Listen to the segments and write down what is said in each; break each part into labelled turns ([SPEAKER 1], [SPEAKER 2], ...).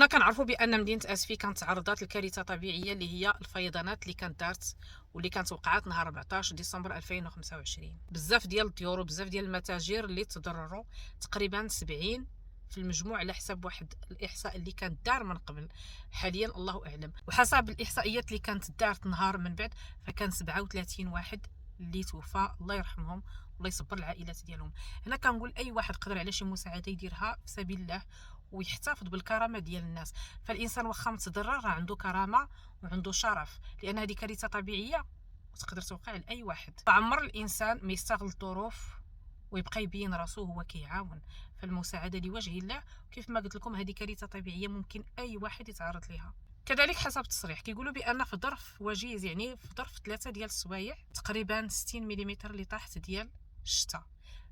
[SPEAKER 1] كنا كنعرفوا بان مدينه اسفي كانت تعرضات لكارثه طبيعيه اللي هي الفيضانات اللي كانت دارت واللي كانت وقعت نهار 14 ديسمبر 2025. بزاف ديال الديور وبزاف ديال المتاجر اللي تضرروا، تقريبا 70 في المجموع على حسب واحد الاحصاء اللي كانت دار من قبل. حاليا الله اعلم، وحسب الاحصائيات اللي كانت دارت نهار من بعد فكان 37 واحد اللي توفى، الله يرحمهم والله يصبر العائلات ديالهم. هنا كنقول اي واحد قدر على شي مساعده يديرها في سبيل الله ويحتفظ بالكرامه ديال الناس. فالانسان واخا متضرر راه عنده كرامه وعنده شرف، لان هذه كارثه طبيعيه وتقدر توقع لاي واحد. فعمر الانسان ما يستغل الظروف ويبقى يبين راسو هو كيعاون فالمساعده لوجه الله. كيف ما قلت لكم هذه كارثه طبيعيه ممكن اي واحد يتعرض لها. كذلك حسب التصريح كيقولوا بان في ظرف وجيز، يعني في ظرف 3 ديال السوايع تقريبا 60 ملم اللي طاحت ديال الشتاء.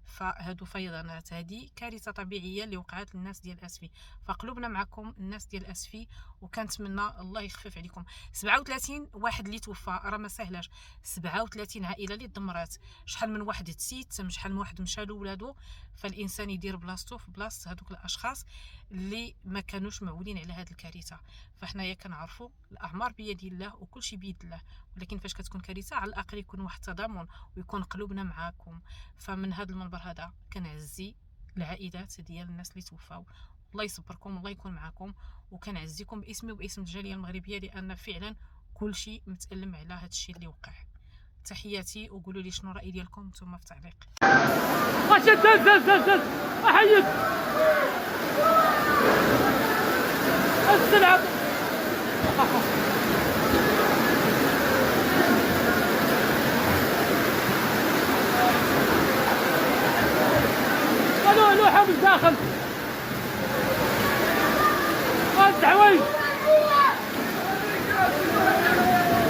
[SPEAKER 1] فهادو فيضانات، هذه كارثه طبيعيه اللي وقعت للناس ديال اسفي. فقلوبنا معكم الناس ديال اسفي، وكنتمنى الله يخفف عليكم. 37 واحد اللي توفى راه ما سهلاش، 37 عائله اللي دمرات، شحال من واحد تسيتم، شحال من واحد مشى لولادو. فالانسان يدير بلاصتو في بلاصه هذوك الاشخاص اللي ما كانوش معولين على هذه الكارثه. فحنايا كنعرفوا الاعمار بيد الله وكل شيء بيد الله، ولكن فاش كتكون كارثه على الاقل يكون واحد التضامن ويكون قلوبنا معاكم. فمن هذا المنبر هذا كنعزي العائلات ديال الناس اللي توفاو، الله يصبركم والله يكون معكم. وكنعزيكم باسمي وباسم الجاليه المغربيه، لان فعلا كل شيء متألم على هذا الشيء اللي وقع. تحياتي، وقولوا لي شنو الراي ديالكم نتوما في التعليق.
[SPEAKER 2] زل احيد السلعه. قالوا لوحه من الداخل، الحوايج